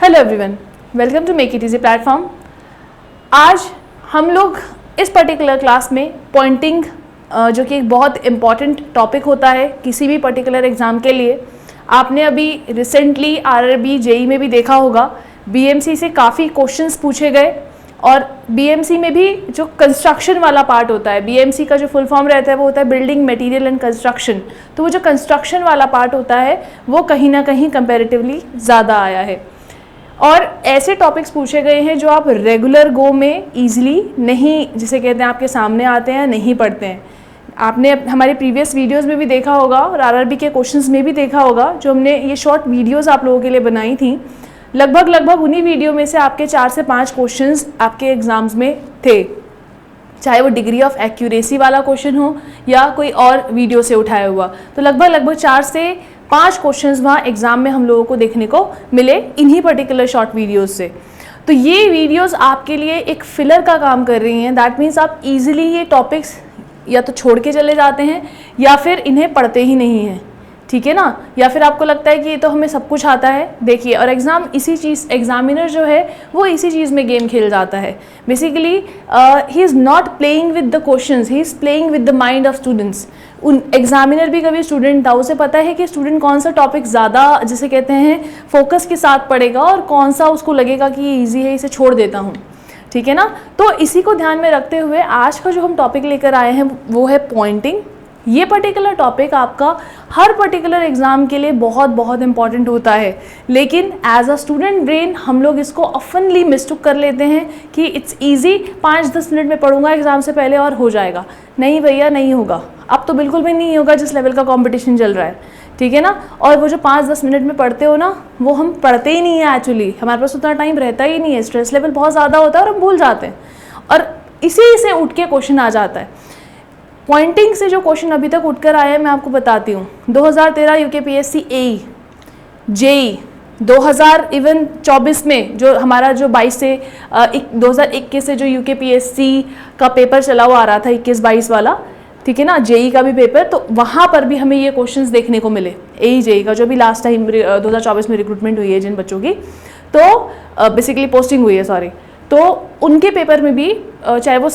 Hello everyone, welcome to make it easy platform. आज हम लोग इस पर्टिकुलर क्लास में पॉइंटिंग, जो कि एक बहुत इम्पॉर्टेंट टॉपिक होता है किसी भी पर्टिकुलर एग्ज़ाम के लिए। आपने अभी रिसेंटली आरआरबी जेई में भी देखा होगा, बीएमसी से काफ़ी क्वेश्चंस पूछे गए और बीएमसी में भी जो कंस्ट्रक्शन वाला पार्ट होता है, बीएमसी का जो फुल फॉर्म रहता है वो होता है बिल्डिंग मटेरियल एंड कंस्ट्रक्शन। तो वो जो कंस्ट्रक्शन वाला पार्ट होता है वो कहीं ना कहीं कंपैरेटिवली ज़्यादा आया है और ऐसे टॉपिक्स पूछे गए हैं जो आप रेगुलर गो में ईजिली नहीं, जिसे कहते हैं आपके सामने आते हैं, नहीं पढ़ते हैं। आपने हमारे प्रीवियस वीडियोस में भी देखा होगा और आरआरबी के क्वेश्चंस में भी देखा होगा, जो हमने ये शॉर्ट वीडियोस आप लोगों के लिए बनाई थी। लगभग उन्हीं वीडियो में से आपके 4 से 5 क्वेश्चंस आपके एग्जाम्स में थे, चाहे वो डिग्री ऑफ एक्यूरेसी वाला क्वेश्चन हो या कोई और वीडियो से उठाया हुआ। तो लगभग 4 से 5 क्वेश्चंस वहाँ एग्जाम में हम लोगों को देखने को मिले इन्हीं पर्टिकुलर शॉर्ट वीडियोस से। तो ये वीडियोस आपके लिए एक फिलर का काम कर रही हैं। दैट मीन्स आप इजीली ये टॉपिक्स या तो छोड़ के चले जाते हैं या फिर इन्हें पढ़ते ही नहीं हैं, ठीक है ना। या फिर आपको लगता है कि ये तो हमें सब कुछ आता है। देखिए, और एग्जामिनर जो है वो इसी चीज़ में गेम खेल जाता है। Basically he is not playing with the questions, he is playing with the mind of students. Examiner भी कभी स्टूडेंट था, उसे पता है कि स्टूडेंट कौन सा टॉपिक ज़्यादा, जिसे कहते हैं, फोकस के साथ पढ़ेगा और कौन सा उसको लगेगा कि ये ईजी है, इसे छोड़ देता हूँ, ठीक है ना। तो इसी को ध्यान में रखते हुए आज का जो हम टॉपिक लेकर आए हैं वो है पॉइंटिंग। ये पर्टिकुलर टॉपिक आपका हर पर्टिकुलर एग्ज़ाम के लिए बहुत इंपॉर्टेंट होता है, लेकिन एज अ स्टूडेंट ब्रेन हम लोग इसको ऑफनली मिस्टेक कर लेते हैं कि इट्स इजी, 5-10 मिनट में पढ़ूंगा एग्ज़ाम से पहले और हो जाएगा। नहीं भैया, नहीं होगा। अब तो बिल्कुल भी नहीं होगा जिस लेवल का कंपटीशन चल रहा है, ठीक है ना। और वो जो 5-10 मिनट में पढ़ते हो ना, वो हम पढ़ते ही नहीं है। एक्चुअली हमारे पास उतना टाइम रहता ही नहीं है, स्ट्रेस लेवल बहुत ज़्यादा होता है और हम भूल जाते हैं और इसी से उठ के क्वेश्चन आ जाता है। पॉइंटिंग से जो क्वेश्चन अभी तक उठकर आया है मैं आपको बताती हूँ। 2013 यूकेपीएससी एई, जेई, 2024 में जो हमारा जो 22 से 2021 से जो यूकेपीएससी का पेपर चला हुआ आ रहा था, 21-22 वाला, ठीक है ना, जेई का भी पेपर, तो वहाँ पर भी हमें ये क्वेश्चंस देखने को मिले। एई जेई का जो भी लास्ट टाइम 2024 में रिक्रूटमेंट हुई है जिन बच्चों की, तो बेसिकली पोस्टिंग हुई है, सॉरी, तो उनके पेपर में भी चाहे वो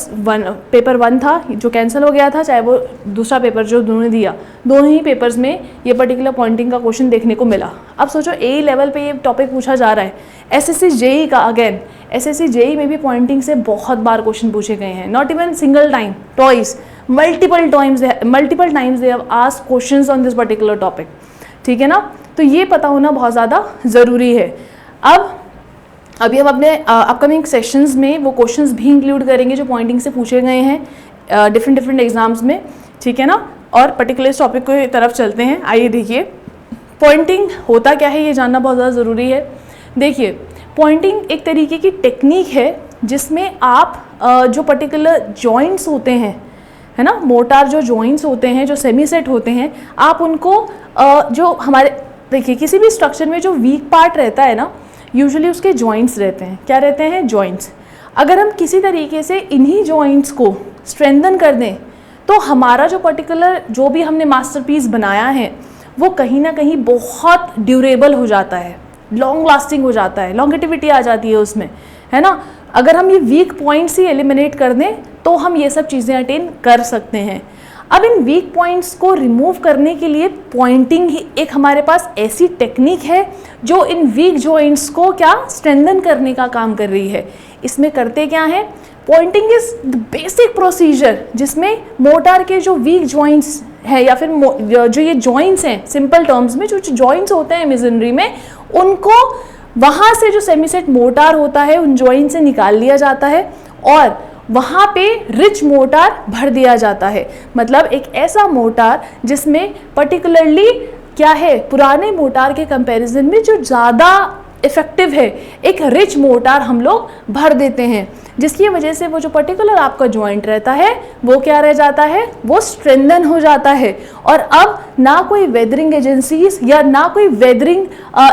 पेपर 1 था जो कैंसिल हो गया था, चाहे वो दूसरा पेपर जो उन्होंने दिया, दोनों ही पेपर्स में ये पर्टिकुलर पॉइंटिंग का क्वेश्चन देखने को मिला। अब सोचो, ए लेवल पे ये टॉपिक पूछा जा रहा है। एसएससी जेई का, अगेन एसएससी जेई में भी पॉइंटिंग से बहुत बार क्वेश्चन पूछे गए हैं। Not even single time, twice, multiple times they have asked questions on this particular topic, ठीक है ना। तो ये पता होना बहुत ज़्यादा ज़रूरी है। अभी हम अपने अपकमिंग सेशंस में वो क्वेश्चंस भी इंक्लूड करेंगे जो पॉइंटिंग से पूछे गए हैं डिफरेंट एग्जाम्स में, ठीक है ना। और पर्टिकुलर टॉपिक की तरफ चलते हैं। आइए देखिए, पॉइंटिंग होता क्या है ये जानना बहुत ज़्यादा ज़रूरी है। देखिए, पॉइंटिंग एक तरीके की टेक्निक है जिसमें आप जो पर्टिकुलर जॉइंट्स होते हैं, है ना, मोटार जो जॉइंट्स होते हैं, जो सेमी सेट होते हैं, आप उनको जो हमारे, देखिए, किसी भी स्ट्रक्चर में जो वीक पार्ट रहता है ना, यूजुअली उसके जॉइंट्स रहते हैं। क्या रहते हैं? जॉइंट्स। अगर हम किसी तरीके से इन्हीं जॉइंट्स को स्ट्रेंथन कर दें तो हमारा जो पर्टिकुलर, जो भी हमने मास्टरपीस बनाया है, वो कहीं ना कहीं बहुत ड्यूरेबल हो जाता है, लॉन्ग लास्टिंग हो जाता है, लॉन्गेटिविटी आ जाती है उसमें, है ना। अगर हम ये वीक पॉइंट्स ही एलिमिनेट कर दें तो हम ये सब चीज़ें अटेन कर सकते हैं। अब इन वीक पॉइंट्स को रिमूव करने के लिए पॉइंटिंग ही एक हमारे पास ऐसी टेक्निक है जो इन वीक जॉइंट्स को क्या स्ट्रेंथन करने का काम कर रही है। इसमें करते क्या है? Poynting is the basic procedure जिसमें मोटार के जो वीक जॉइंट्स है या फिर जो ये जॉइंट्स हैं, सिंपल टर्म्स में जो जॉइंट्स होते हैं मशीनरी में, उनको वहाँ से जो सेमीसेट मोटार होता है उन जॉइंट से निकाल लिया जाता है और वहाँ पे रिच मोटार भर दिया जाता है। मतलब एक ऐसा मोटार जिसमें पर्टिकुलरली क्या है, पुराने मोटार के कंपैरिजन में जो ज़्यादा इफेक्टिव है, एक रिच मोटार हम लोग भर देते हैं, जिसकी वजह से वो जो पर्टिकुलर आपका जॉइंट रहता है वो क्या रह जाता है, वो स्ट्रेंथन हो जाता है। और अब ना कोई वेदरिंग एजेंसीज या ना कोई वेदरिंग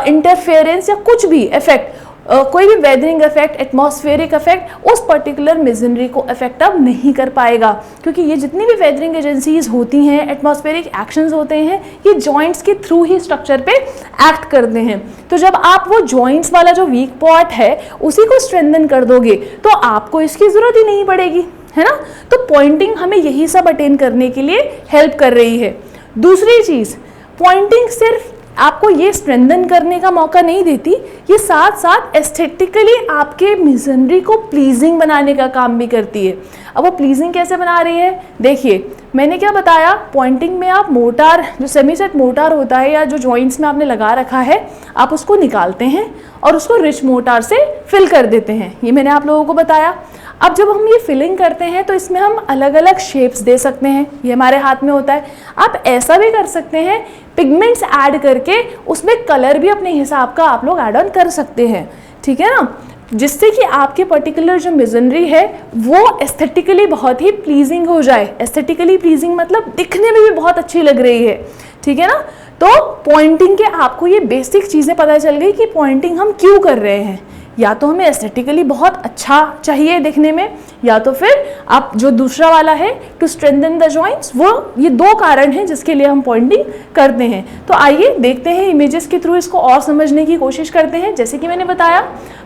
इंटरफेरेंस या कुछ भी इफेक्ट कोई भी वेदरिंग इफेक्ट, एटमॉस्फेरिक इफेक्ट उस पर्टिकुलर मेजनरी को इफेक्ट अब नहीं कर पाएगा, क्योंकि ये जितनी भी वेदरिंग एजेंसीज होती हैं, एटमॉस्फेरिक एक्शंस होते हैं, ये जॉइंट्स के थ्रू ही स्ट्रक्चर पे एक्ट करते हैं। तो जब आप वो जॉइंट्स वाला जो वीक पॉइंट है उसी को स्ट्रेंथन कर दोगे तो आपको इसकी ज़रूरत ही नहीं पड़ेगी, है ना। तो पॉइंटिंग हमें यही सब अटेन करने के लिए हेल्प कर रही है। दूसरी चीज़, पॉइंटिंग सिर्फ आपको ये स्ट्रेंथन करने का मौका नहीं देती, ये साथ साथ एस्थेटिकली आपके मेसनरी को प्लीजिंग बनाने का काम भी करती है। अब वो प्लीजिंग कैसे बना रही है, देखिए मैंने क्या बताया, पॉइंटिंग में आप मोटार, जो सेमी सेट मोटार होता है या जो जॉइंट्स में आपने लगा रखा है, आप उसको निकालते हैं और उसको रिच मोटार से फिल कर देते हैं, ये मैंने आप लोगों को बताया। अब जब हम ये फिलिंग करते हैं तो इसमें हम अलग अलग शेप्स दे सकते हैं, ये हमारे हाथ में होता है। आप ऐसा भी कर सकते हैं, पिगमेंट्स ऐड करके उसमें कलर भी अपने हिसाब का आप लोग ऐड ऑन कर सकते हैं, ठीक है ना, जिससे कि आपके पर्टिकुलर जो मेजनरी है वो एस्थेटिकली बहुत ही प्लीजिंग हो जाए। एस्थेटिकली प्लीजिंग मतलब दिखने में भी बहुत अच्छी लग रही है, ठीक है ना। तो पॉइंटिंग के आपको ये बेसिक चीज़ें पता चल गई कि पॉइंटिंग हम क्यों कर रहे हैं। या तो हमें एस्थेटिकली बहुत अच्छा चाहिए दिखने में, या तो फिर आप जो दूसरा वाला है टू स्ट्रेंथन द जॉइंट्स, वो ये दो कारण हैं जिसके लिए हम पॉइंटिंग करते हैं। तो आइए देखते हैं, इमेजेस के थ्रू इसको और समझने की कोशिश करते हैं। जैसे कि मैंने बताया,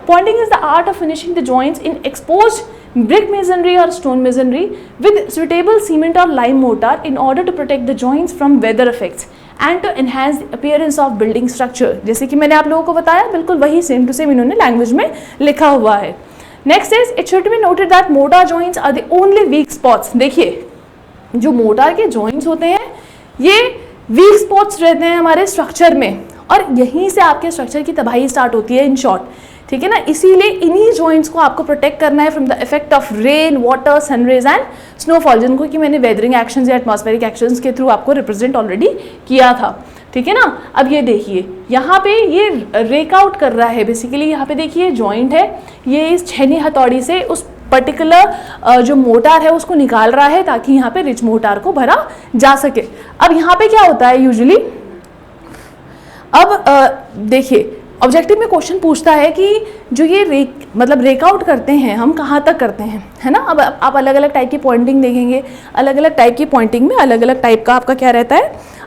Poynting is the art of finishing the joints in exposed brick masonry or stone masonry with suitable cement or lime mortar in order to protect the joints from weather effects and to enhance the appearance of building structure। जैसे कि मैंने आप लोगों को बताया, बिल्कुल वही same to same इन्होंने लैंग्वेज में लिखा हुआ है। Next is it should be noted that mortar joints are the only weak spots. देखिए जो मोटार के जॉइंट्स होते हैं ये वीक स्पॉट्स रहते हैं हमारे स्ट्रक्चर में, और यहीं से आपके स्ट्रक्चर की तबाही स्टार्ट होती है इन शॉर्ट, ठीक है ना। इसीलिए इन्हीं जॉइंट्स को आपको प्रोटेक्ट करना है from the effect of rain, water, sun rays and snowfall, जिनको कि मैंने वेदरिंग एक्शंस या एटमॉस्फेरिक एक्शंस के थ्रू आपको रिप्रेजेंट ऑलरेडी किया था, ठीक है ना। अब ये देखिए यहाँ पे ये रेक आउट कर रहा है, बेसिकली यहाँ पे देखिए जॉइंट है, ये इस छेनी हथौड़ी से उस पर्टिकुलर जो मोटार है उसको निकाल रहा है ताकि यहाँ पे रिच मोटार को भरा जा सके। अब यहाँ पे क्या होता है यूजुअली, अब देखिए ऑब्जेक्टिव में क्वेश्चन पूछता है कि जो ये रेक आउट करते हैं हम कहाँ तक करते हैं, है ना। अब आप अलग अलग टाइप की पॉइंटिंग देखेंगे, अलग अलग टाइप की पॉइंटिंग में अलग अलग टाइप का आपका क्या रहता है,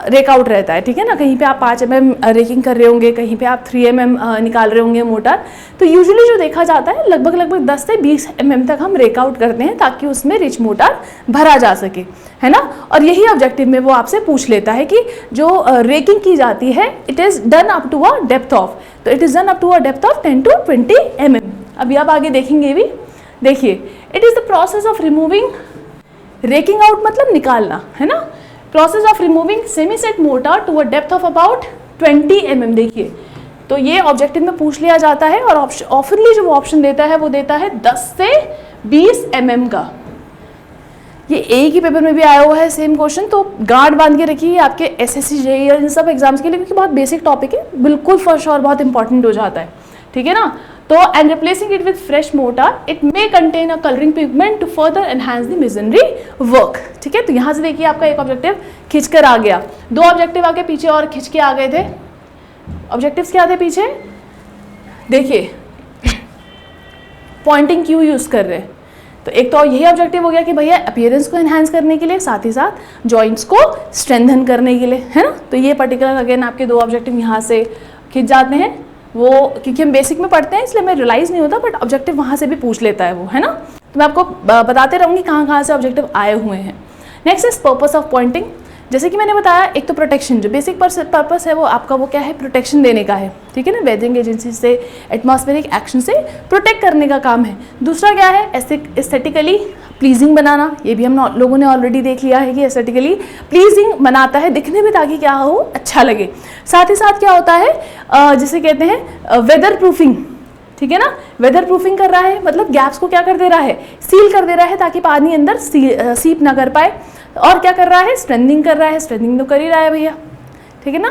रेक आउट रहता है, ठीक है ना। कहीं पे आप 5 mm रेकिंग कर रहे होंगे, कहीं पे आप 3 mm निकाल रहे होंगे मोटार। तो यूजुअली जो देखा जाता है लगभग 10 से 20 mm तक हम रेक आउट करते हैं ताकि उसमें रिच मोटार भरा जा सके, है ना। और यही ऑब्जेक्टिव में वो आपसे पूछ लेता है कि जो रेकिंग की जाती है it is done up to a depth of, तो it is done up to a depth of 10 to 20 mm। अभी आप आगे देखेंगे भी, देखिए it is the process of removing, raking out मतलब निकालना, है ना, process of removing semi set mortar to a depth of about 20 mm। देखिए तो ये ऑब्जेक्टिव में पूछ लिया जाता है, और ऑफनली जो ऑप्शन देता है वो देता है 10 से 20 mm का। ये एक ही पेपर में भी आया हुआ है सेम क्वेश्चन, तो गार्ड बांध के रखिए आपके SSC JEE और इन सब एग्जाम्स के लिए, क्योंकि बहुत बेसिक टॉपिक है, बिल्कुल फॉर श्योर बहुत इंपॉर्टेंट हो जाता है, ठीक है ना। तो and replacing it with fresh mortar it may contain a colouring pigment to further enhance the masonry work, ठीक है। तो यहाँ से देखिए आपका एक ऑब्जेक्टिव खिंच कर आ गया, 2 ऑब्जेक्टिव आगे पीछे और खिंच के आ गए थे। ऑब्जेक्टिव्स क्या थे पीछे, देखिए पॉइंटिंग क्यों यूज कर रहे हैं, तो एक तो यही ऑब्जेक्टिव हो गया कि भैया अपीयरेंस को एनहांस करने के लिए, साथ ही साथ जॉइंट्स को स्ट्रेंथन करने के लिए, है ना। तो ये पर्टिकुलर अगेन आपके 2 ऑब्जेक्टिव यहाँ से खिंच जाते हैं, वो क्योंकि हम बेसिक में पढ़ते हैं इसलिए हमें रियलाइज नहीं होता, बट ऑब्जेक्टिव वहाँ से भी पूछ लेता है वो, है ना। तो मैं आपको बताते रहूँगी कहाँ से ऑब्जेक्टिव आए हुए हैं। Next is purpose of pointing. जैसे कि मैंने बताया, एक तो प्रोटेक्शन, जो बेसिक पर्पस है वो आपका वो क्या है, प्रोटेक्शन देने का है, ठीक है ना, वेदरिंग एजेंसी से, एटमॉस्फेरिक एक्शन से प्रोटेक्ट करने का काम है। दूसरा क्या है, एस्थेटिकली प्लीजिंग बनाना, ये भी हम लोगों ने ऑलरेडी देख लिया है कि एस्थेटिकली प्लीजिंग बनाता है दिखने में ताकि क्या हो, अच्छा लगे। साथ ही साथ क्या होता है, जिसे कहते हैं वेदर प्रूफिंग, ठीक है ना। वेदर प्रूफिंग कर रहा है मतलब गैप्स को क्या कर दे रहा है, सील कर दे रहा है ताकि पानी अंदर सीप ना कर पाए। और क्या कर रहा है, स्ट्रेंथनिंग कर रहा है, स्ट्रेंथनिंग तो कर ही रहा है भैया, ठीक है ना।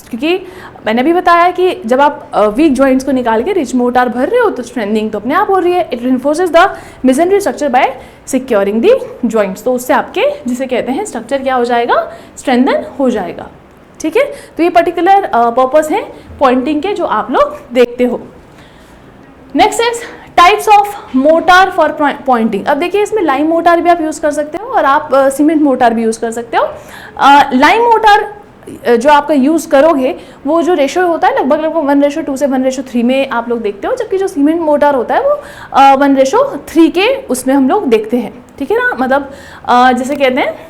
क्योंकि मैंने भी बताया कि जब आप वीक जॉइंट्स को निकाल के रिच मोटार भर रहे हो तो स्ट्रेंथनिंग तो अपने आप हो रही है। It reinforces the masonry structure by securing the joints, तो उससे आपके जिसे कहते हैं स्ट्रक्चर क्या हो जाएगा, स्ट्रेंथन हो जाएगा, ठीक है। तो ये पर्टिकुलर पर्पस है पॉइंटिंग के जो आप लोग देखते हो। Next is types of motor for pointing. अब देखिए इसमें लाइम मोटार भी आप यूज़ कर सकते हो और आप सीमेंट मोटार भी यूज़ कर सकते हो। लाइम मोटार जो आपका यूज़ करोगे वो जो रेशो होता है लगभग 1:2 से 1:3 में आप लोग देखते हो, जबकि जो सीमेंट मोटार होता है वो 1:3 के उसमें हम लोग देखते हैं, ठीक है ना। मतलब जैसे कहते हैं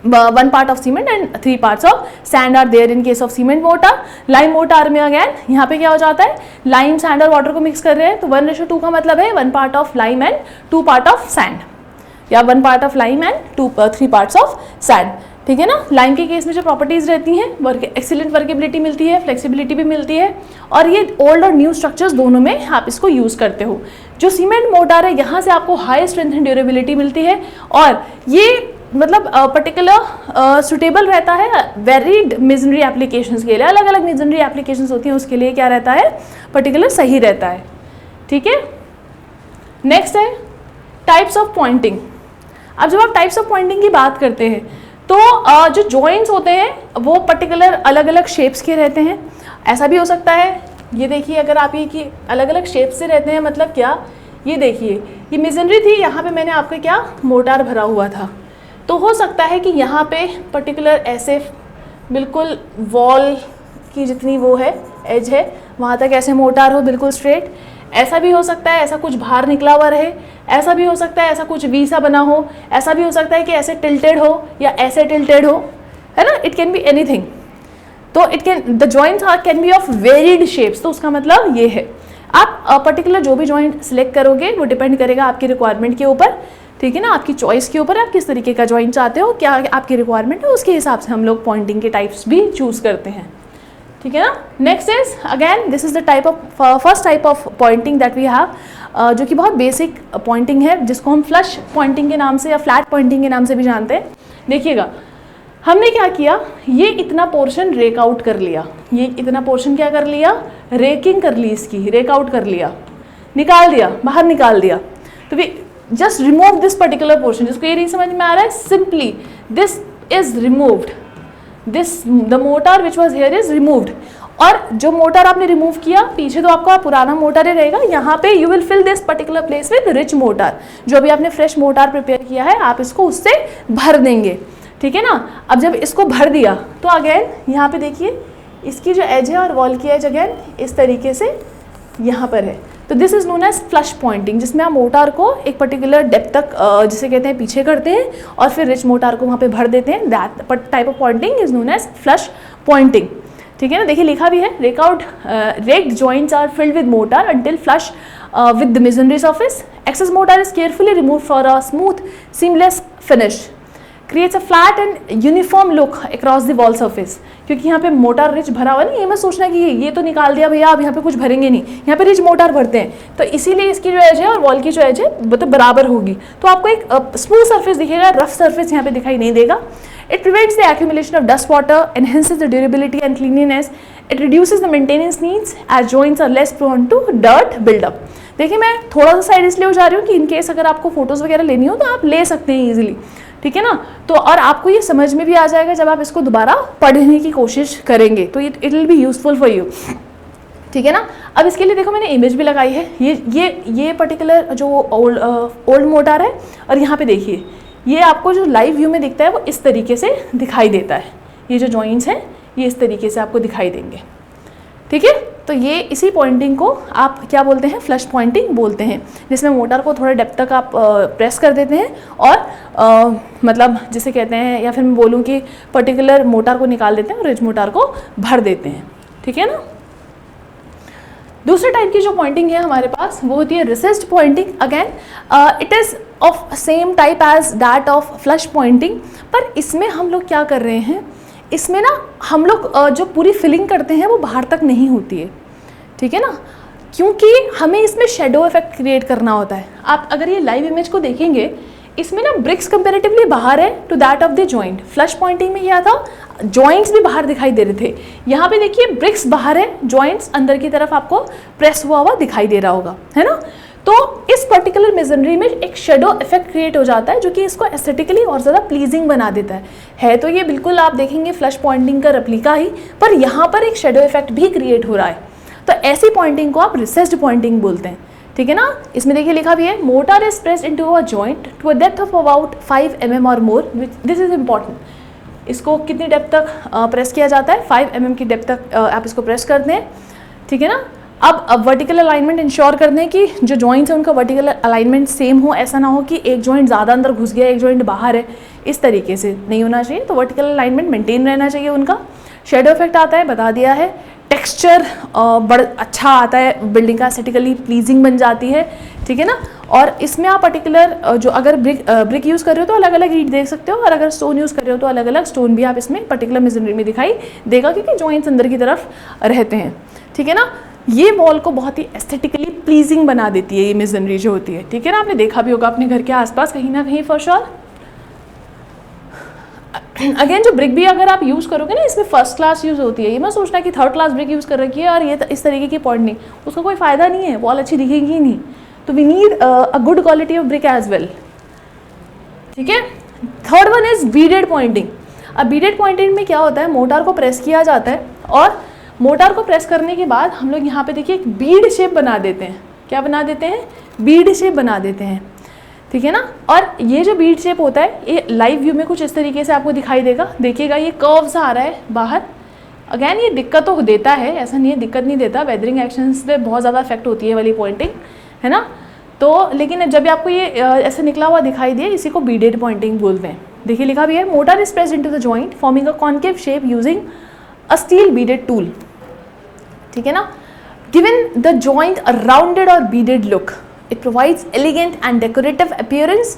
1 part of cement and 3 parts of sand are there in case of cement mortar। Lime motor में अगेन यहाँ पे क्या हो जाता है, लाइम सैंड और वाटर को मिक्स कर रहे हैं, तो 1:2 का मतलब है 1 part of lime and 2 part of sand, या 1 part of lime and 3 parts of sand, ठीक है ना। लाइम के केस में जो प्रॉपर्टीज रहती हैं एक्सीलेंट वर्केबिलिटी मिलती है, फ्लेक्सिबिलिटी भी मिलती है, और ये ओल्ड और न्यू स्ट्रक्चर्स दोनों में आप इसको यूज़ करते हो। जो सीमेंट मोटार है यहाँ से आपको हाई स्ट्रेंथ एंड ड्यूरेबिलिटी मिलती है, और ये मतलब पर्टिकुलर सुटेबल रहता है वेरीड मिजनरी एप्लीकेशंस के लिए। अलग अलग मिजनरी एप्लीकेशंस होती हैं, उसके लिए क्या रहता है, पर्टिकुलर सही रहता है, ठीक है। नेक्स्ट है टाइप्स ऑफ पॉइंटिंग। अब जब आप टाइप्स ऑफ पॉइंटिंग की बात करते हैं तो जो जॉइंट्स होते हैं वो पर्टिकुलर अलग अलग शेप्स के रहते हैं। ऐसा भी हो सकता है, ये देखिए अगर आप ये कि अलग अलग शेप से रहते हैं, मतलब क्या, ये देखिए ये मिजनरी थी, यहाँ पे मैंने आपका क्या मोटार भरा हुआ था, तो हो सकता है कि यहाँ पे पर्टिकुलर ऐसे बिल्कुल वॉल की जितनी वो है एज है वहाँ तक ऐसे मोटार हो बिल्कुल स्ट्रेट। ऐसा भी हो सकता है ऐसा कुछ बाहर निकला हुआ रहे, ऐसा भी हो सकता है ऐसा कुछ वी सा बना हो, ऐसा भी हो सकता है कि ऐसे टिल्टेड हो या ऐसे टिल्टेड हो, है ना। It can be anything. तो it can the joints can be of varied shapes. तो उसका मतलब ये है आप पर्टिकुलर जो भी जॉइंट सिलेक्ट करोगे वो डिपेंड करेगा आपकी रिक्वायरमेंट के ऊपर, ठीक है ना, आपकी चॉइस के ऊपर, आप किस तरीके का जॉइंट चाहते हो, क्या आपकी रिक्वायरमेंट है, उसके हिसाब से हम लोग पॉइंटिंग के टाइप्स भी चूज करते हैं, ठीक है ना। Next is again this is the type of first type of pointing that we have, जो कि बहुत बेसिक पॉइंटिंग है, जिसको हम फ्लश पॉइंटिंग के नाम से या फ्लैट पॉइंटिंग के नाम से भी जानते हैं। देखिएगा हमने क्या किया, ये इतना पोर्शन रेक आउट कर लिया, ये इतना पोर्शन क्या कर लिया, रेकिंग कर ली, इसकी रेक आउट कर लिया, निकाल दिया, बाहर निकाल दिया। तो we just remove this particular portion. जिसको ये नहीं समझ में आ रहा है, simply this is removed, this the mortar which was here is removed. और जो मोटार आपने रिमूव किया पीछे तो आपका पुराना मोटार ही रहेगा, यहाँ पे you will fill this particular place with rich mortar. जो अभी आपने फ्रेश मोटार प्रिपेयर किया है आप इसको उससे भर देंगे, ठीक है ना। अब जब इसको भर दिया तो अगेन यहाँ पे देखिए इसकी जो एज है और वॉल की एज अगेन इस तरीके से यहाँ पर है। तो this is known as flush pointing, जिसमें आप मोटार को एक पर्टिकुलर डेप्थ तक जिसे कहते हैं पीछे करते हैं और फिर रिच मोटार को वहाँ पे भर देते हैं। That type of pointing is known as flush pointing, ठीक है ना। देखिए लिखा भी है, rake out raked joints are filled with mortar until flush with the masonry surface. Excess mortar is carefully remove for a smooth seamless finish, creates a flat and uniform look across the wall surface. क्योंकि यहाँ पे motor rich भरा हुआ नहीं, ये मत सोचना कि ये तो निकाल दिया भैया अब यहाँ पे कुछ भरेंगे नहीं, यहाँ पे रिच मोटार भरते हैं, तो इसीलिए इसकी जो एज है और वॉल की जो एज है मतलब बराबर होगी। तो आपको एक स्मूथ सर्फेस दिखेगा, रफ सर्फेस यहाँ पे दिखाई नहीं देगा। It prevents the accumulation of dust water, enhances the durability and cleanliness. It reduces the maintenance needs as joints are less prone to dirt buildup. देखिए मैं थोड़ा सा साइड इसलिए हो जा रही हूँ कि इनकेस अगर आपको फोटोज़ वगैरह लेनी हो तो आप ले सकते हैं इजीली, ठीक है ना। तो और आपको ये समझ में भी आ जाएगा जब आप इसको दोबारा पढ़ने की कोशिश करेंगे, तो it will be useful for you, ठीक है ना। अब इसके लिए देखो मैंने इमेज भी लगाई है, ये पर्टिकुलर जो ओल्ड मोटार है, और यहाँ पे देखिए ये आपको जो लाइव व्यू में दिखता है वो इस तरीके से दिखाई देता है। ये जो जॉइंट्स हैं ये इस तरीके से आपको दिखाई देंगे, ठीक है। तो ये इसी पॉइंटिंग को आप क्या बोलते हैं, फ्लश पॉइंटिंग बोलते हैं, जिसमें मोटार को थोड़ा डेप्थ तक आप प्रेस कर देते हैं और मतलब जिसे कहते हैं, या फिर मैं बोलूँ कि पर्टिकुलर मोटार को निकाल देते हैं और रिच मोटार को भर देते हैं, ठीक है ना। दूसरे टाइप की जो पॉइंटिंग है हमारे पास वो होती है recessed pointing. Again it is of same type as that of flush pointing, पर इसमें हम लोग क्या कर रहे हैं, इसमें ना हम लोग जो पूरी फिलिंग करते हैं वो बाहर तक नहीं होती है, ठीक है ना, क्योंकि हमें इसमें शेडो इफेक्ट क्रिएट करना होता है। आप अगर ये लाइव इमेज को देखेंगे इसमें ना ब्रिक्स कंपेरेटिवली बाहर है to that of the joint. Flush pointing में क्या था, जॉइंट्स भी बाहर दिखाई दे रहे थे, यहाँ पे देखिए ब्रिक्स बाहर है, जॉइंट्स अंदर की तरफ आपको प्रेस हुआ दिखाई दे रहा होगा, है ना। तो इस पर्टिकुलर मेजनरी में एक शेडो इफेक्ट क्रिएट हो जाता है जो कि इसको एस्थेटिकली और ज़्यादा प्लीजिंग बना देता है। तो ये बिल्कुल आप देखेंगे फ्लश पॉइंटिंग का रेप्लिका ही, पर यहाँ पर एक शेडो इफेक्ट भी क्रिएट हो रहा है। तो ऐसी पॉइंटिंग को आप रिसेस्ड पॉइंटिंग बोलते हैं, ठीक है ना। इसमें देखिए लिखा भी है, mortar is pressed into a joint to a depth of about 5 mm और मोर, दिस इज इम्पॉर्टेंट। इसको कितनी डेप्थ तक प्रेस किया जाता है, 5 mm की डेप्थ तक आप इसको प्रेस करते हैं, ठीक है ना। अब वर्टिकल अलाइनमेंट इंश्योर करने हैं कि जो जॉइंट्स हैं उनका वर्टिकल अलाइनमेंट सेम हो, ऐसा ना हो कि एक जॉइंट ज़्यादा अंदर घुस गया, एक जॉइंट बाहर है, इस तरीके से नहीं होना चाहिए। तो वर्टिकल अलाइनमेंट मेंटेन रहना चाहिए उनका। शेडो इफेक्ट आता है, बता दिया है। टेक्सचर बड़ा अच्छा आता है, बिल्डिंग का एस्थेटिकली प्लीजिंग बन जाती है, ठीक है ना। और इसमें आप पर्टिकुलर जो अगर ब्रिक यूज़ कर रहे हो तो अलग अलग ईंट देख सकते हो, और अगर स्टोन यूज़ कर रहे हो तो अलग अलग स्टोन भी आप इसमें पर्टिकुलर मेजनरी में दिखाई देगा, क्योंकि जॉइंट्स अंदर की तरफ रहते हैं, ठीक है ना। ये वॉल को बहुत ही एस्थेटिकली प्लीजिंग बना देती है ये मेजनरी जो होती है, ठीक है ना। आपने देखा भी होगा अपने घर के आसपास कहीं ना कहीं फॉर श्योर। अगेन जो ब्रिक भी अगर आप यूज़ करोगे ना, इसमें फर्स्ट क्लास यूज़ होती है। ये मत सोचना कि थर्ड क्लास ब्रिक यूज़ कर रखी है और ये इस तरीके की पॉइंट नहीं, उसका कोई फ़ायदा नहीं है, वॉल अच्छी दिखेगी ही नहीं। तो we need a good quality of brick as well, ठीक है। Third one is beaded pointing. अब बीडेड पॉइंटिंग में क्या होता है, मोटार को प्रेस किया जाता है और मोटार को प्रेस करने के बाद हम लोग यहाँ पे देखिए एक बीड शेप बना देते हैं। क्या बना देते हैं, बीड शेप बना देते हैं, ठीक है ना। और ये जो बीड शेप होता है ये लाइव व्यू में कुछ इस तरीके से आपको दिखाई देगा। देखिएगा ये कर्व सा आ रहा है बाहर। अगैन ये दिक्कत तो देता है, ऐसा नहीं है दिक्कत नहीं देता, वेदरिंग एक्शंस पे बहुत ज़्यादा इफेक्ट होती है वाली पॉइंटिंग, है ना। तो लेकिन जब भी आपको ये ऐसे निकला हुआ दिखाई दे, इसी को बीडेड पॉइंटिंग बोलते हैं। देखिए लिखा भी है, mortar is pressed into the joint forming a concave shape using a steel beaded tool, ठीक है ना। Given the joint a rounded और beaded look, it provides elegant and decorative appearance.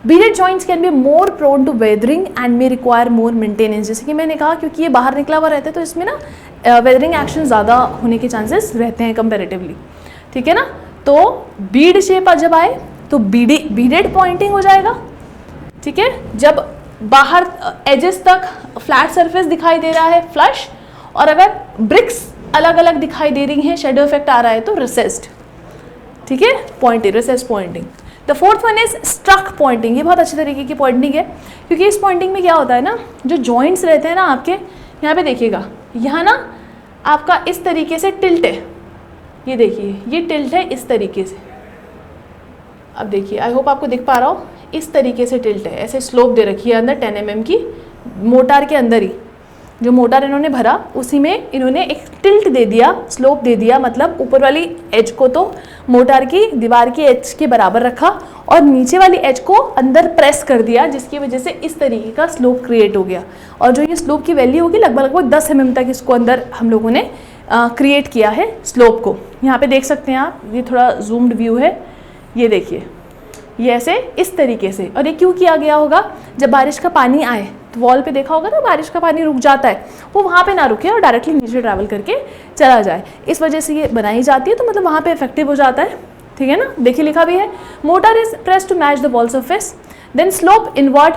Beaded joints can be more prone to weathering and may require more maintenance. जैसे कि मैंने कहा, क्योंकि ये बाहर निकला हुआ रहता है तो इसमें ना वेदरिंग एक्शन ज़्यादा होने के चांसेस रहते हैं कंपैरेटिवली, ठीक है ना। तो बीड शेप जब आए तो बीडेड पॉइंटिंग हो जाएगा, ठीक है। जब बाहर एजेस तक फ्लैट सरफेस दिखाई दे रहा है फ्लश, और अगर ब्रिक्स अलग अलग दिखाई दे रही हैं, शेडो इफेक्ट आ रहा है, तो रिसेस्ड, ठीक है, pointing, recess pointing. The fourth one is struck pointing. ये बहुत अच्छे तरीके की पॉइंटिंग है, क्योंकि इस पॉइंटिंग में क्या होता है ना, जो जॉइंट्स रहते हैं ना आपके, यहाँ पे देखिएगा, यहाँ ना आपका इस तरीके से टिल्ट है, ये देखिए ये टिल्ट है इस तरीके से। अब देखिए, आई होप आपको दिख पा रहा हो, इस तरीके से टिल्ट है, ऐसे स्लोप दे रखी है अंदर 10 mm की मोटार के अंदर ही। जो मोटार इन्होंने भरा उसी में इन्होंने एक टिल्ट दे दिया, स्लोप दे दिया, मतलब ऊपर वाली एज को तो मोटार की दीवार की एज के बराबर रखा और नीचे वाली एज को अंदर प्रेस कर दिया, जिसकी वजह से इस तरीके का स्लोप क्रिएट हो गया। और जो ये स्लोप की वैल्यू होगी लगभग 10 mm तक इसको अंदर हम लोगों ने क्रिएट किया है स्लोप को। यहाँ पे देख सकते हैं आप, ये थोड़ा जूम्ड व्यू है, ये देखिए ये ऐसे इस तरीके से। और ये क्यों किया गया होगा, जब बारिश का पानी आए तो वॉल पे देखा होगा ना, बारिश का पानी रुक जाता है, वो वहाँ पे ना रुके और डायरेक्टली नीचे ट्रैवल करके चला जाए, इस वजह से ये बनाई जाती है। तो मतलब वहाँ पे इफेक्टिव हो जाता है, ठीक है ना। देखिए लिखा भी है, mortar is press to match the wall surface then slope inward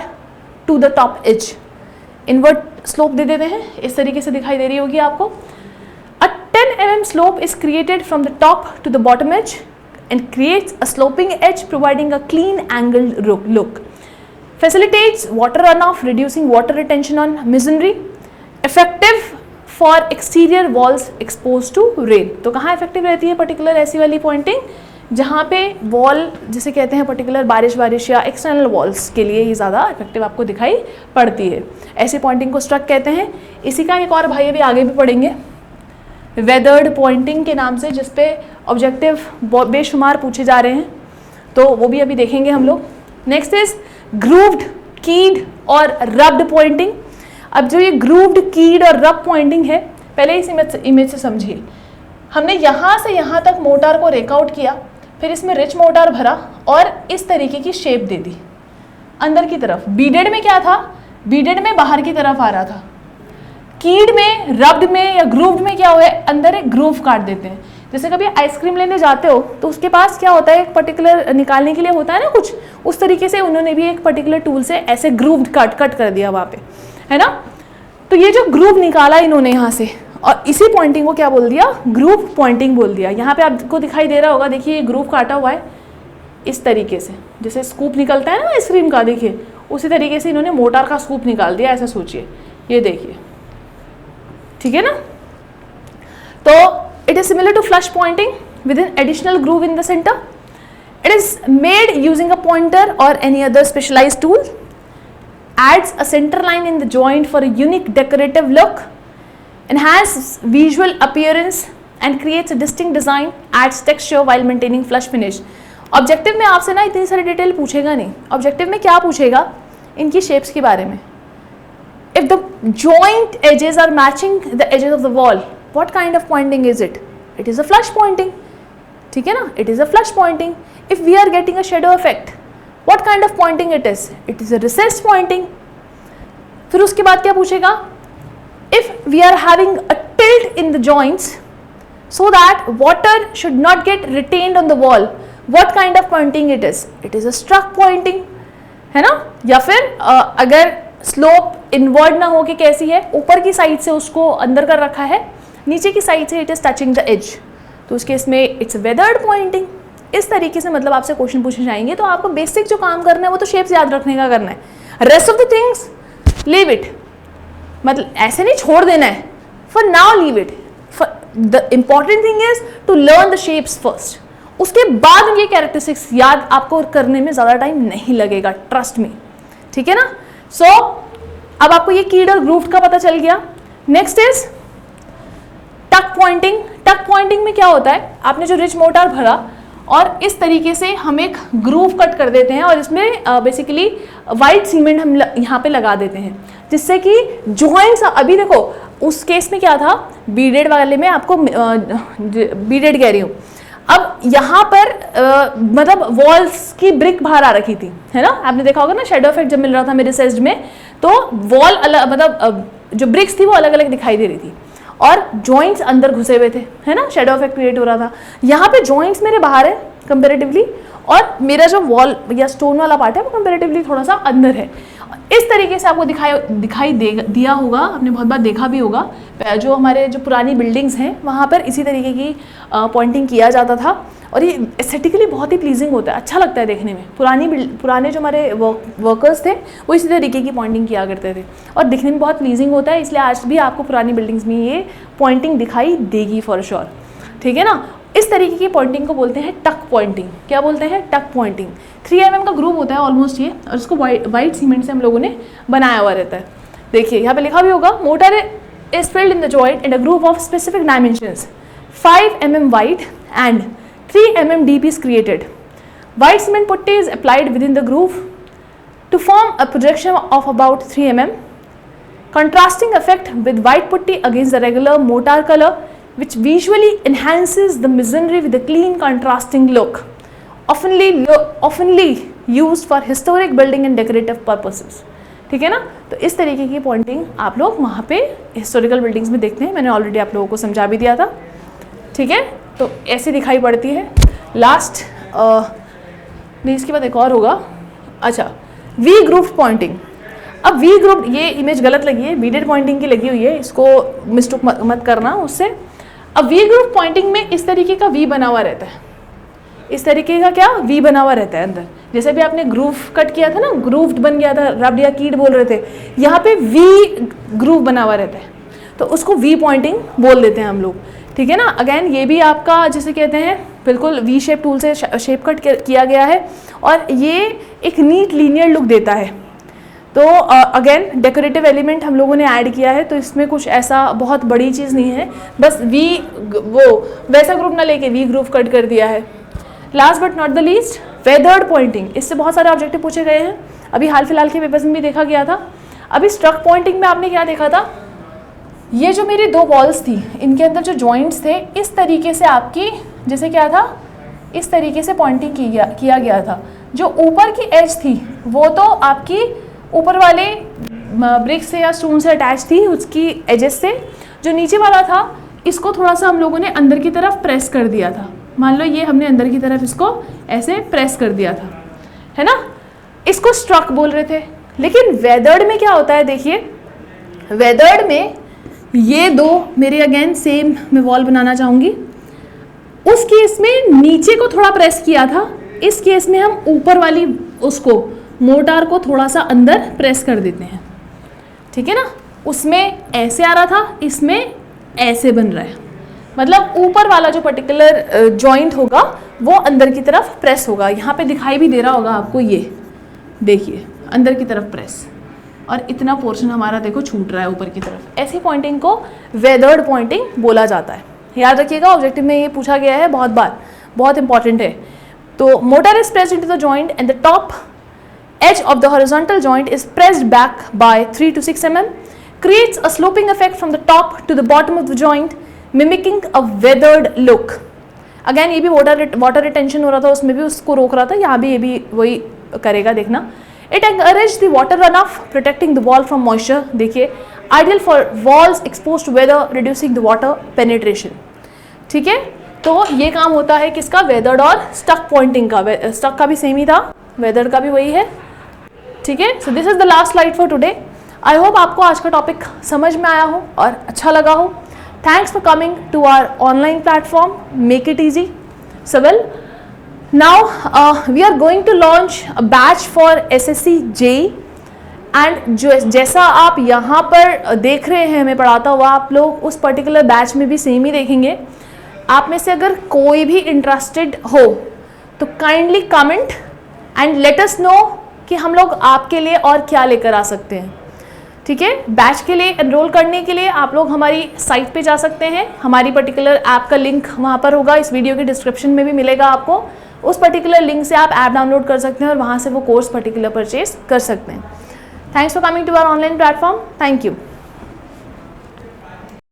to the top edge. Inward slope दे देते हैं, इस तरीके से दिखाई दे रही होगी आपको। A 10 mm slope is created from the top to the bottom edge and creates a sloping edge providing a clean angled look. Facilitates water runoff, reducing water retention on masonry. Effective for exterior walls exposed to rain. तो कहाँ effective रहती है particular ऐसी वाली Poynting, जहाँ पे wall जिसे कहते हैं पर्टिकुलर बारिश या एक्सटर्नल वॉल्स के लिए ये ज़्यादा इफेक्टिव आपको दिखाई पड़ती है। ऐसी पॉइंटिंग को स्ट्रक कहते हैं। इसी का एक और भाई अभी आगे भी पढ़ेंगे, वेदर्ड पॉइंटिंग के नाम से, जिसपे ऑब्जेक्टिव बेशुमार पूछे जा रहे हैं, तो वो भी अभी देखेंगे हम लोग। नेक्स्ट इज ग्रूव्ड, कीड और रब्ड पॉइंटिंग। अब जो ये ग्रूव्ड, कीड और रब पॉइंटिंग है, पहले इस इमेज से समझिए। हमने यहाँ से यहाँ तक मोटार को रेकआउट किया, फिर इसमें रिच मोटार भरा और इस तरीके की शेप दे दी अंदर की तरफ। बीडेड में क्या था, बीडेड में बाहर की तरफ आ रहा था। कीड में, रब्ड में या ग्रूव्ड में क्या हुआ है, अंदर एक ग्रूव काट देते हैं। जैसे कभी आइसक्रीम लेने जाते हो तो उसके पास क्या होता है, एक पर्टिकुलर निकालने के लिए होता है ना कुछ, उस तरीके से उन्होंने भी एक पर्टिकुलर टूल से ऐसे ग्रूव्ड कट कर दिया वहाँ पे, है ना। तो ये जो ग्रूव निकाला इन्होंने यहाँ से, और इसी पॉइंटिंग को क्या बोल दिया, ग्रूव पॉइंटिंग बोल दिया। यहाँ पे आपको दिखाई दे रहा होगा, देखिए ये ग्रूव काटा हुआ है इस तरीके से, जैसे स्कूप निकलता है ना आइसक्रीम का, देखिए उसी तरीके से इन्होंने मोटार का स्कूप निकाल दिया, ऐसा सोचिए, ये देखिए, ठीक है ना। तो It is similar to flush pointing with an additional groove in the center. It is made using a pointer or any other specialized tool. Adds a center line in the joint for a unique decorative look. Enhances visual appearance and creates a distinct design. Adds texture while maintaining flush finish. Objective में आपसे ना इतनी सारी detail पूछेगा नहीं. Objective में क्या पूछेगा, इनकी शेप्स के बारे में. If the joint edges are matching the edges of the wall, what kind of pointing is it? It is a flush pointing. ठीक है ना, it is a flush pointing. If we are getting a shadow effect, what kind of pointing it is? It is a recessed pointing. फिर उसके बाद क्या पूछेगा? If we are having a tilt in the joints so that water should not get retained on the wall, what kind of pointing it is? It is a struck pointing, है ना. या फिर अगर स्लोप इनवर्ड ना हो कि कैसी है, ऊपर की साइड से उसको अंदर कर रखा है, नीचे की साइड से it is touching the edge, तो उस केस में इट्स वेदर्ड पॉइंटिंग. इस तरीके से मतलब आपसे क्वेश्चन पूछे जाएंगे. तो आपको बेसिक जो काम करना है वो तो शेप्स याद रखने का करना है. Rest of the things leave it, मतलब ऐसे नहीं छोड़ देना है. For now leave it. The important thing is to learn the shapes first. उसके बाद उनकी कैरेक्टरिस्टिक्स याद आपको करने में ज़्यादा टाइम नहीं लगेगा, ट्रस्ट मी. ठीक है ना. सो अब आपको ये कीड और ग्रूव्ड का पता चल गया. नेक्स्ट इज टक पॉइंटिंग. टक पॉइंटिंग में क्या होता है, आपने जो रिच मोर्टार भरा और इस तरीके से हम एक ग्रूव कट कर देते हैं और इसमें बेसिकली वाइट सीमेंट हम यहाँ पे लगा देते हैं, जिससे कि जॉइंट्स. अभी देखो उस केस में क्या था, बीडेड वाले में आपको बीडेड कह रही हूँ. अब यहाँ पर मतलब वॉल्स की ब्रिक बाहर आ रखी थी, है ना. आपने देखा होगा ना शैडो इफेक्ट जब मिल रहा था मेरे सेस्ट में, तो वॉल अलग, मतलब जो ब्रिक्स थी वो अलग अलग दिखाई दे रही थी और जॉइंट्स अंदर घुसे हुए थे, है ना. शैडो इफेक्ट क्रिएट हो रहा था. यहाँ पे जॉइंट्स मेरे बाहर है कंपेरेटिवली, और मेरा जो वॉल या स्टोन वाला पार्ट है वो कंपेरेटिवली थोड़ा सा अंदर है. इस तरीके से आपको दिखाई दिया होगा, आपने बहुत बार देखा भी होगा. जो हमारे जो पुरानी बिल्डिंग्स हैं वहाँ पर इसी तरीके की पॉइंटिंग किया जाता था और ये एस्थेटिकली बहुत ही प्लीजिंग होता है, अच्छा लगता है देखने में. पुराने जो हमारे वर्कर्स थे वो इसी तरीके की पॉइंटिंग किया करते थे और दिखने में बहुत प्लीजिंग होता है. इसलिए आज भी आपको पुरानी बिल्डिंग्स में ये पॉइंटिंग दिखाई देगी फॉर श्योर. ठीक है ना. इस तरीके की पॉइंटिंग को बोलते हैं टक पॉइंटिंग. क्या बोलते हैं? टक पॉइंटिंग. 3 mm का ग्रूव होता है ऑलमोस्ट ये, और इसको वाइट सीमेंट से हम लोगों ने बनाया हुआ रहता है. देखिए यहाँ पे लिखा भी होगा, motor is filled in the joint in a groove of specific dimensions. 5 mm wide and 3 mm deep is created. White cement putty is applied within the groove to form a projection of about 3 mm. Contrasting effect with white putty against the regular mortar color, which visually enhances the masonry with a clean contrasting look. Oftenly used for historic building and decorative purposes. ठीक है ना. तो इस तरीके की Poynting आप लोग वहाँ पे हिस्टोरिकल बिल्डिंग्स में देखते हैं. मैंने ऑलरेडी आप लोगों को समझा भी दिया था. ठीक है. तो ऐसी दिखाई पड़ती है. लास्ट नहीं, इसके बाद एक और होगा. अच्छा, वी ग्रूव पॉइंटिंग. अब वी ग्रूव, ये इमेज गलत लगी है, बीडेड पॉइंटिंग की लगी हुई है, इसको मिस्टेक मत करना उससे. अब वी ग्रूव पॉइंटिंग में इस तरीके का वी बना हुआ रहता है. इस तरीके का क्या वी बना हुआ रहता है अंदर. जैसे भी आपने ग्रूव कट किया था ना, ग्रूव्ड बन गया था, रब्ड या कीड बोल रहे थे, यहाँ पे वी ग्रूव बना हुआ रहता है, तो उसको वी पॉइंटिंग बोल देते हैं हम लोग. ठीक है ना. अगेन ये भी आपका जिसे कहते हैं बिल्कुल वी शेप टूल से शेप कट किया गया है और ये एक नीट लीनियर लुक देता है. तो अगेन डेकोरेटिव एलिमेंट हम लोगों ने ऐड किया है, तो इसमें कुछ ऐसा बहुत बड़ी चीज़ नहीं है, बस वो वैसा ग्रुप ना लेके वी ग्रुप कट कर दिया है. Last but not the least, weathered pointing. इससे बहुत सारे ऑब्जेक्टिव पूछे गए हैं, अभी हाल फिलहाल के पेपर्स में भी देखा गया था. अभी स्ट्रक पॉइंटिंग में आपने क्या देखा था, ये जो मेरी 2 वॉल्स थी इनके अंदर जो जॉइंट्स थे, इस तरीके से आपकी जैसे क्या था, इस तरीके से पॉइंटिंग किया गया था. जो ऊपर की एज थी वो तो आपकी ऊपर वाले ब्रिक से या स्टोन से अटैच थी, उसकी एजेस से. जो नीचे वाला था इसको थोड़ा सा हम लोगों ने अंदर की तरफ प्रेस कर दिया था. मान लो ये हमने अंदर की तरफ इसको ऐसे प्रेस कर दिया था, है ना. इसको स्ट्रक बोल रहे थे. लेकिन वेदर्ड में क्या होता है, देखिए वेदर्ड में ये 2 मेरे अगेन सेम मैं वॉल बनाना चाहूँगी. उस केस में नीचे को थोड़ा प्रेस किया था, इस केस में हम ऊपर वाली उसको मोर्टार को थोड़ा सा अंदर प्रेस कर देते हैं. ठीक है ना. उसमें ऐसे आ रहा था, इसमें ऐसे बन रहा है. मतलब ऊपर वाला जो पर्टिकुलर जॉइंट होगा वो अंदर की तरफ प्रेस होगा। यहाँ पे दिखाई भी दे रहा होगा आपको, ये देखिए अंदर की तरफ प्रेस, और इतना पोर्शन हमारा देखो छूट रहा है ऊपर की तरफ। ऐसी पॉइंटिंग को वेदर्ड पॉइंटिंग बोला जाता है। याद रखिएगा, ऑब्जेक्टिव में ये पूछा गया है बहुत बार, बहुत इंपॉर्टेंट है। तो motor is pressed into the joint and the top edge of the horizontal joint is pressed back by 3 to 6 mm, creates a sloping effect from the top to the bottom of the joint, mimicking a weathered look. Again ये भी water retention हो रहा था, उसमें भी उसको रोक रहा था, यहाँ भी ये भी वही करेगा, देखना। It encourages the water runoff, protecting the wall from moisture. देखिए, ideal for walls exposed to weather, reducing the water penetration. ठीक है, तो ये काम होता है किसका, वेदर्ड और स्टक पॉइंटिंग का। स्टक का भी सेम ही था, वेदर्ड का भी वही है। ठीक है, so this is the last slide for today. I hope आपको आज का टॉपिक समझ में आया हो और अच्छा लगा हो। Thanks for coming to our online platform, make it easy. So well, now we are going to launch a batch for SSC JEE, and जैसा आप यहाँ पर देख रहे हैं हमें पढ़ाता हुआ, आप लोग उस पर्टिकुलर बैच में भी सेम ही देखेंगे। आप में से अगर कोई भी इंटरेस्टेड हो तो kindly comment and let us know कि हम लोग आपके लिए और क्या लेकर आ सकते हैं। ठीक है, बैच के लिए एनरोल करने के लिए आप लोग हमारी साइट पे जा सकते हैं। हमारी पर्टिकुलर ऐप का लिंक वहाँ पर होगा, इस वीडियो के डिस्क्रिप्शन में भी मिलेगा आपको। उस पर्टिकुलर लिंक से आप ऐप डाउनलोड कर सकते हैं और वहाँ से वो कोर्स पर्टिकुलर परचेज कर सकते हैं। Thanks for coming to our online platform. Thank you.